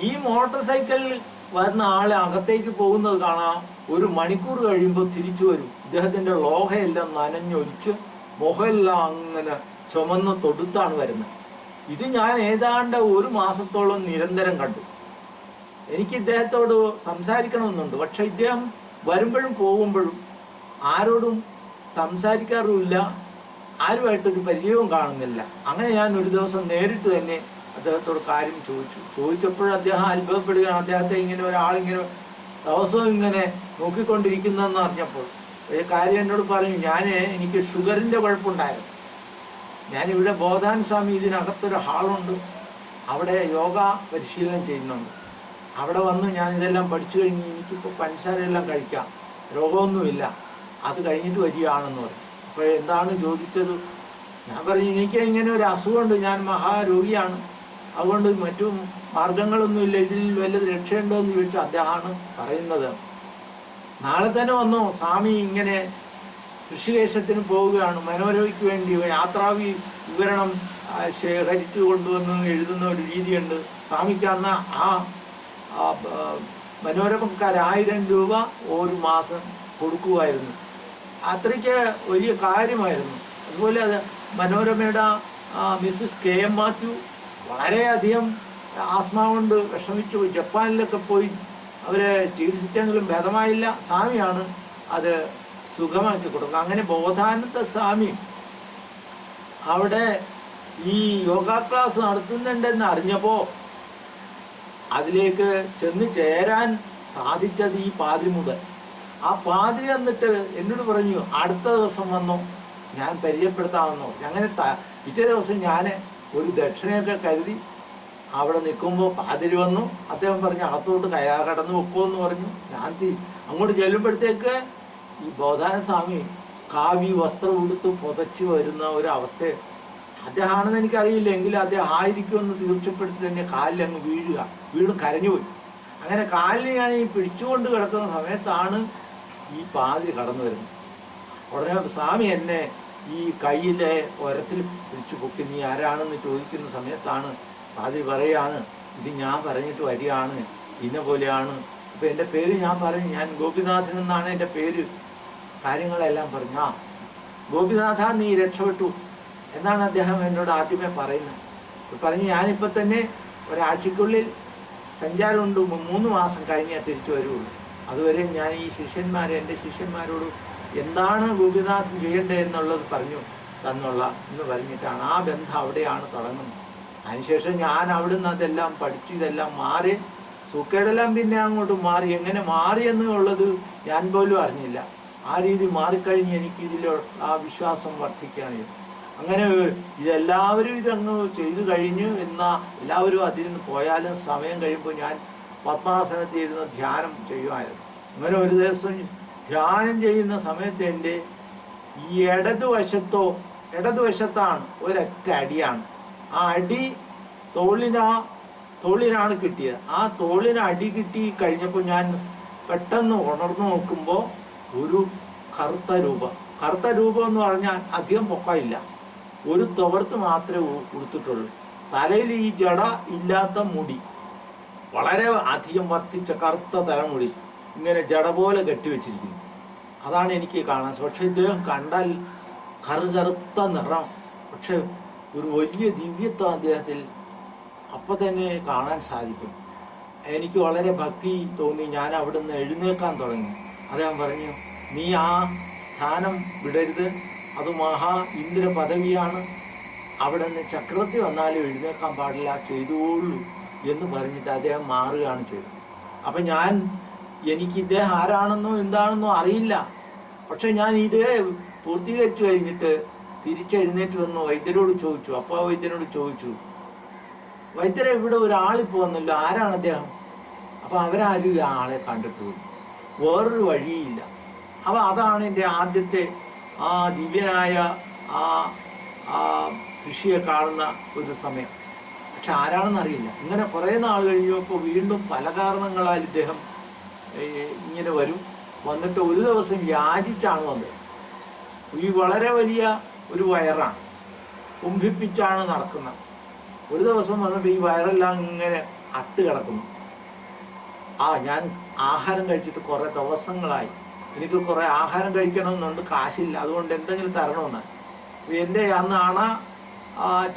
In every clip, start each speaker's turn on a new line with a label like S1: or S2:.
S1: ഈ മോട്ടോർ സൈക്കിളിൽ വരുന്ന ആളെ അകത്തേക്ക് പോകുന്നത് കാണാം. ഒരു മണിക്കൂർ കഴിയുമ്പോൾ തിരിച്ചു വരും. ഇദ്ദേഹത്തിൻ്റെ ലോഹയെല്ലാം നനഞ്ഞൊലിച്ച് മുഖമെല്ലാം അങ്ങനെ ചുമന്ന് തൊടുത്താണ് വരുന്നത്. ഇത് ഞാൻ ഏതാണ്ട് ഒരു മാസത്തോളം നിരന്തരം കണ്ടു. എനിക്ക് ഇദ്ദേഹത്തോട് സംസാരിക്കണമെന്നുണ്ട്. പക്ഷെ ഇദ്ദേഹം വരുമ്പോഴും പോകുമ്പോഴും ആരോടും സംസാരിക്കാറുമില്ല, ആരുമായിട്ടൊരു പരിചയവും കാണുന്നില്ല. അങ്ങനെ ഞാൻ ഒരു ദിവസം നേരിട്ട് തന്നെ അദ്ദേഹത്തോട് കാര്യം ചോദിച്ചപ്പോഴും അദ്ദേഹം അത്ഭുതപ്പെടുകയാണ്. അദ്ദേഹത്തെ ഇങ്ങനെ ഒരാളിങ്ങനെ ദിവസവും ഇങ്ങനെ നോക്കിക്കൊണ്ടിരിക്കുന്നതെന്ന് അറിഞ്ഞപ്പോൾ ഒരു കാര്യം എന്നോട് പറഞ്ഞു. എനിക്ക് ഷുഗറിൻ്റെ കുഴപ്പമുണ്ടായിരുന്നു. ഞാനിവിടെ ബോധാൻ സ്വാമി ഇതിനകത്തൊരു ഹാളുണ്ട്, അവിടെ യോഗ പരിശീലനം ചെയ്യുന്നുണ്ട്. അവിടെ വന്ന് ഞാനിതെല്ലാം പഠിച്ചു കഴിഞ്ഞ് എനിക്കിപ്പോൾ പഞ്ചസാരയെല്ലാം കഴിക്കാം, രോഗമൊന്നുമില്ല, അത് കഴിഞ്ഞിട്ട് വരികയാണെന്ന് പറഞ്ഞു. അപ്പോൾ എന്താണ് ചോദിച്ചത്? ഞാൻ പറഞ്ഞു എനിക്ക് ഇങ്ങനെ ഒരു അസുഖമുണ്ട്, ഞാൻ മഹാരോഗിയാണ്, അതുകൊണ്ട് മറ്റു മാർഗങ്ങളൊന്നുമില്ല, ഇതിൽ വല്ലത് രക്ഷയുണ്ടോ എന്ന് ചോദിച്ചാൽ അദ്ദേഹമാണ് പറയുന്നത്, നാളെ തന്നെ വന്നോ, സ്വാമി ഇങ്ങനെ ഋഷികേശത്തിന് പോവുകയാണ്, മനോരമയ്ക്ക് വേണ്ടി യാത്രാവി വിവരണം ശേഖരിച്ചു കൊണ്ടുവന്ന് എഴുതുന്ന ഒരു രീതിയുണ്ട്. സ്വാമിക്ക് അന്ന് ആ മനോരമക്കാർ 1000 രൂപ ഒരു മാസം കൊടുക്കുമായിരുന്നു. അത്രയ്ക്ക് വലിയ കാര്യമായിരുന്നു. അതുപോലെ അത് മനോരമയുടെ മിസ്സസ് KM മാത്യു വളരെയധികം ആസ്മ കൊണ്ട് വിഷമിച്ചു, ജപ്പാനിലൊക്കെ പോയി അവരെ ചികിത്സിച്ചെങ്കിലും ഭേദമായില്ല. സ്വാമിയാണ് അത് സുഖമാക്കി കൊടുക്കുക. അങ്ങനെ ബോധാനന്ദ സ്വാമി അവിടെ ഈ യോഗ ക്ലാസ് നടത്തുന്നുണ്ടെന്ന് അറിഞ്ഞപ്പോൾ അതിലേക്ക് ചെന്ന് ചേരാൻ സാധിച്ചത് ഈ പാതിരി മുതൽ. ആ പാതിരി എന്നിട്ട് എന്നോട് പറഞ്ഞു അടുത്ത ദിവസം വന്നോ, ഞാൻ പരിചയപ്പെടുത്താമെന്നോ. അങ്ങനെ പിറ്റേ ദിവസം ഞാൻ ഒരു ദക്ഷിണയൊക്കെ കരുതി അവിടെ നിൽക്കുമ്പോൾ പാതിരി വന്നു. അദ്ദേഹം പറഞ്ഞു അകത്തോട്ട് കടന്ന് വെക്കുമെന്ന് പറഞ്ഞു. ഞാൻ അങ്ങോട്ട് ചെല്ലുമ്പോഴത്തേക്ക് ഈ ബോധാന സ്വാമി കാവി വസ്ത്രം ഉടുത്ത് പുതച്ചു വരുന്ന ഒരു അവസ്ഥ. അദ്ദേഹമാണെന്ന് എനിക്കറിയില്ല, എങ്കിലും അദ്ദേഹം ആയിരിക്കുമെന്ന് തീർച്ചപ്പെടുത്തി തന്നെ കാലിൽ അങ്ങ് വീണ് കരഞ്ഞുപോയി. അങ്ങനെ കാലിൽ ഞാൻ ഈ പിടിച്ചുകൊണ്ട് കിടക്കുന്ന സമയത്താണ് ഈ പാതിരി കടന്നു വരുന്നത്. ഉടനെ സ്വാമി എന്നെ ഈ കയ്യിലെ ഒരത്തിൽ പിടിച്ചു പൊക്കി, നീ ആരാണെന്ന് ചോദിക്കുന്ന സമയത്താണ് പാതിരി പറയാണ്, ഇത് ഞാൻ പറഞ്ഞിട്ട് വരികയാണ്, ഇന്ന പോലെയാണ്. അപ്പം എൻ്റെ പേര് ഞാൻ പറഞ്ഞു, ഞാൻ ഗോപിനാഥൻ എന്നാണ് എൻ്റെ പേര്, കാര്യങ്ങളെല്ലാം പറഞ്ഞു. ഗോപിനാഥ നീ രക്ഷപ്പെട്ടു എന്നാണ് അദ്ദേഹം എന്നോട് ആദ്യമേ പറയുന്നത്. പറഞ്ഞ് ഞാനിപ്പോൾ തന്നെ ഒരാഴ്ചക്കുള്ളിൽ സഞ്ചാരമുണ്ട്, 3 മാസം കഴിഞ്ഞാൽ തിരിച്ചു വരുള്ളൂ. അതുവരെ ഞാൻ ഈ എൻ്റെ ശിഷ്യന്മാരോട് എന്താണ് ഗോപിനാഥൻ ചെയ്യേണ്ടത് എന്നുള്ളത് പറഞ്ഞു എന്ന് പറഞ്ഞിട്ടാണ് ആ ബന്ധം അവിടെയാണ് തുടങ്ങുന്നത്. അതിനുശേഷം ഞാൻ അവിടുന്ന് അതെല്ലാം പഠിച്ചു, ഇതെല്ലാം മാറി, സൂക്കേടെല്ലാം പിന്നെ അങ്ങോട്ട് മാറി. എങ്ങനെ മാറിയെന്നുള്ളത് ഞാൻ പോലും അറിഞ്ഞില്ല. ആ രീതി മാറിക്കഴിഞ്ഞ് എനിക്ക് ആ വിശ്വാസം വർദ്ധിക്കുകയാണ്. അങ്ങനെ ഇതെല്ലാവരും ഇതങ്ങ് ചെയ്തു കഴിഞ്ഞു എന്നാൽ എല്ലാവരും അതിൽ പോയാലും സമയം കഴിയുമ്പോൾ ഞാൻ പത്മാസനത്തിൽ ഇരുന്ന് ധ്യാനം ചെയ്യുമായിരുന്നു. അങ്ങനെ ഒരു ദിവസം ധ്യാനം ചെയ്യുന്ന സമയത്ത് എൻ്റെ ഈ ഇടതുവശത്താണ് ഒരൊറ്റ അടിയാണ്. ആ അടി തോളിനാണ് കിട്ടിയത്. ആ തോളിന് അടി കിട്ടി കഴിഞ്ഞപ്പോൾ ഞാൻ പെട്ടെന്ന് ഉണർന്നു നോക്കുമ്പോൾ ഒരു കറുത്ത രൂപം എന്ന് പറഞ്ഞാൽ അധികം പൊക്കമില്ല, ഒരു തുവർത്ത് മാത്രമേ ഉടുത്തിട്ടുള്ളൂ. തലയിൽ ഈ ജട ഇല്ലാത്ത മുടി, വളരെ അധികം വർദ്ധിച്ച കറുത്ത തലമുടി ഇങ്ങനെ ജട പോലെ കെട്ടിവെച്ചിരിക്കുന്നു. അതാണ് എനിക്ക് കാണാൻ. പക്ഷെ ഇദ്ദേഹം കണ്ടാൽ കറുത്ത നിറം, പക്ഷെ ഒരു വലിയ ദിവ്യത്വം അദ്ദേഹത്തിൽ അപ്പം തന്നെ കാണാൻ സാധിക്കും. എനിക്ക് വളരെ ഭക്തി തോന്നി. ഞാൻ അവിടുന്ന് എഴുന്നേൽക്കാൻ തുടങ്ങി. അദ്ദേഹം പറഞ്ഞു, നീ ആ സ്ഥാനം വിടരുത്, അത് ഇന്ദ്ര പദവിയാണ്, അവിടെ നിന്ന് ചക്രവർത്തി വന്നാലും എഴുന്നേൽക്കാൻ പാടില്ല, ചെയ്തോളൂ എന്ന് പറഞ്ഞിട്ട് അദ്ദേഹം മാറുകയാണ് ചെയ്തത്. അപ്പം എനിക്ക് ഇദ്ദേഹം ആരാണെന്നോ എന്താണെന്നോ അറിയില്ല. പക്ഷെ ഞാൻ ഇത് പൂർത്തീകരിച്ചു കഴിഞ്ഞിട്ട് തിരിച്ചെഴുന്നേറ്റ് വന്നു വൈദ്യരോട് ചോദിച്ചു. അപ്പോൾ വൈദ്യരോട് ചോദിച്ചു, വൈദ്യരെ ഇവിടെ ഒരാളിപ്പോൾ വന്നല്ലോ, ആരാണ് അദ്ദേഹം? അപ്പം അവരാരും ഈ ആളെ കണ്ടിട്ടുള്ളൂ, വേറൊരു വഴിയില്ല. അപ്പം അതാണ് എൻ്റെ ആദ്യത്തെ ആ ദിവ്യനായ ആ ഋഷിയെ കാണുന്ന ഒരു സമയം. പക്ഷെ ആരാണെന്നറിയില്ല. ഇങ്ങനെ കുറേ നാൾ കഴിഞ്ഞപ്പോൾ വീണ്ടും പല കാരണങ്ങളാൽ ഇദ്ദേഹം ഇങ്ങനെ വന്നിട്ട് ഒരു ദിവസം യാചിച്ചാണ് വന്നത്. ഈ വളരെ വലിയ ഒരു വയറാണ്, കുംഭിപ്പിച്ചാണ് നടക്കുന്നത്. ഒരു ദിവസം വന്നപ്പോൾ ഈ വയറെല്ലാം ഇങ്ങനെ അട്ട് കിടക്കുന്നു. ഞാൻ ആഹാരം കഴിച്ചിട്ട് കുറേ ദിവസങ്ങളായി, എനിക്ക് കുറേ ആഹാരം കഴിക്കണമെന്നുണ്ട്, കാശില്ല, അതുകൊണ്ട് എന്തെങ്കിലും തരണമെന്ന്. എൻ്റെ അന്ന്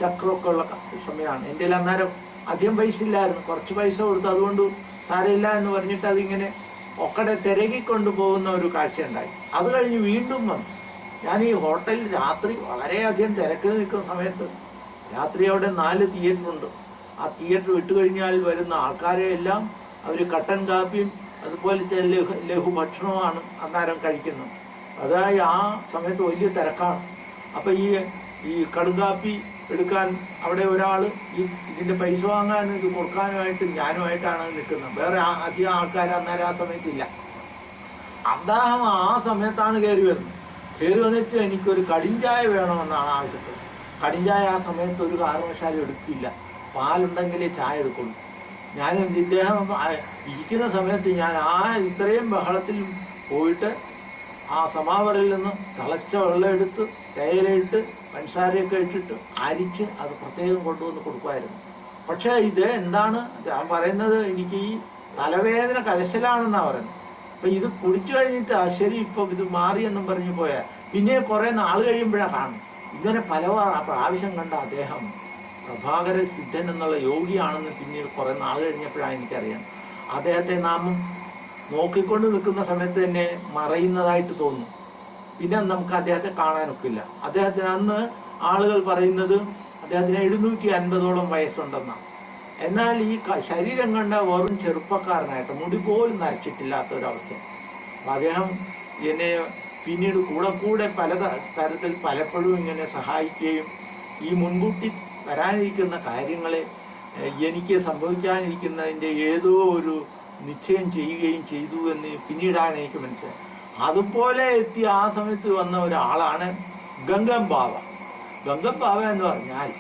S1: ചക്രമൊക്കെ ഉള്ള സമയമാണ്. എൻ്റെ അന്നേരം അധികം പൈസ ഇല്ലായിരുന്നു, കുറച്ച് പൈസ കൊടുത്തു. അതുകൊണ്ട് സാരമില്ല എന്ന് പറഞ്ഞിട്ട് അതിങ്ങനെ ഒക്കടെ തിരകിക്കൊണ്ട് പോകുന്ന ഒരു കാഴ്ചയുണ്ടായി. അത് കഴിഞ്ഞ് വീണ്ടും വന്നു. ഞാൻ ഈ ഹോട്ടലിൽ രാത്രി വളരെയധികം തിരക്കിൽ നിൽക്കുന്ന സമയത്ത്, രാത്രി അവിടെ 4 തിയേറ്ററുണ്ട്. ആ തിയേറ്റർ വിട്ടുകഴിഞ്ഞാൽ വരുന്ന ആൾക്കാരെ എല്ലാം അവർ കട്ടൻ കാപ്പിയും അതുപോലെ ലഘു ഭക്ഷണവുമാണ് അന്നേരം കഴിക്കുന്നത്. അതായത് ആ സമയത്ത് വലിയ തിരക്കാണ്. അപ്പം ഈ കടുങ്കാപ്പി എടുക്കാൻ അവിടെ ഒരാൾ ഇതിൻ്റെ പൈസ വാങ്ങാനും ഇത് കൊടുക്കാനുമായിട്ട് ഞാനുമായിട്ടാണ് നിൽക്കുന്നത്. വേറെ അധികം ആൾക്കാർ അന്നേരം ആ സമയത്തില്ല. അദ്ദേഹം ആ സമയത്താണ് കയറി വരുന്നത്. കയറി വന്നിട്ട് എനിക്കൊരു കടിഞ്ചായ വേണമെന്നാണ് ആവശ്യപ്പെട്ടത്. കടിഞ്ചായ ആ സമയത്ത് ഒരു കാരണവശാലും എടുക്കില്ല, പാലുണ്ടെങ്കിലേ ചായ എടുക്കുള്ളൂ. ഞാൻ ഇദ്ദേഹം ഇരിക്കുന്ന സമയത്ത് ഞാൻ ഇത്രയും ബഹളത്തിൽ പോയിട്ട് ആ സമാവറിൽ നിന്ന് തിളച്ച വെള്ളം എടുത്ത് തേയിലയിട്ട് പഞ്ചസാരയൊക്കെ ഇട്ടിട്ട് അരിച്ച് അത് പ്രത്യേകം കൊണ്ടുവന്ന് കൊടുക്കുമായിരുന്നു. പക്ഷേ ഇത് എന്താണ് ഞാൻ പറയുന്നത്, എനിക്ക് ഈ തലവേദന കലശലാണെന്നാണ് പറയുന്നത്. അപ്പം ഇത് കുടിച്ചു കഴിഞ്ഞിട്ട് ശരി ഇപ്പം ഇത് മാറിയെന്നും പറഞ്ഞു പോയാൽ പിന്നെ കുറേ നാൾ കഴിയുമ്പോഴാണ് കാണും. ഇങ്ങനെ പല പ്രാവശ്യം കണ്ട അദ്ദേഹം പ്രഭാകര സിദ്ധൻ എന്നുള്ള യോഗിയാണെന്ന് പിന്നീട് കുറേ നാൾ കഴിഞ്ഞപ്പോഴാണ് എനിക്കറിയാം. അദ്ദേഹത്തെ നാം നോക്കിക്കൊണ്ട് നിൽക്കുന്ന സമയത്ത് തന്നെ മറയുന്നതായിട്ട് തോന്നും. പിന്നെ നമുക്ക് അദ്ദേഹത്തെ കാണാനൊക്കില്ല. അദ്ദേഹത്തിന് അന്ന് ആളുകൾ പറയുന്നത് അദ്ദേഹത്തിന് 750ഓളം വയസ്സുണ്ടെന്നാണ്. എന്നാൽ ഈ ശരീരം കണ്ട വെറും ചെറുപ്പക്കാരനായിട്ട് മുടി പോലും നരച്ചിട്ടില്ലാത്ത ഒരവസ്ഥ. അപ്പം അദ്ദേഹം എന്നെ പിന്നീട് കൂടെ പല തരത്തിൽ പലപ്പോഴും ഇങ്ങനെ സഹായിക്കുകയും ഈ മുൻകൂട്ടി വരാനിരിക്കുന്ന കാര്യങ്ങളെ എനിക്ക് സംഭവിക്കാനിരിക്കുന്നതിൻ്റെ ഏതോ ഒരു നിശ്ചയം ചെയ്യുകയും ചെയ്തു എന്ന് പിന്നീടാണ് എനിക്ക് മനസ്സിലായത്. അതുപോലെ എത്തി ആ സമയത്ത് വന്ന ഒരാളാണ് ഗംഗം ബാവ. ഗംഗം ബാവ എന്ന് പറഞ്ഞാൽ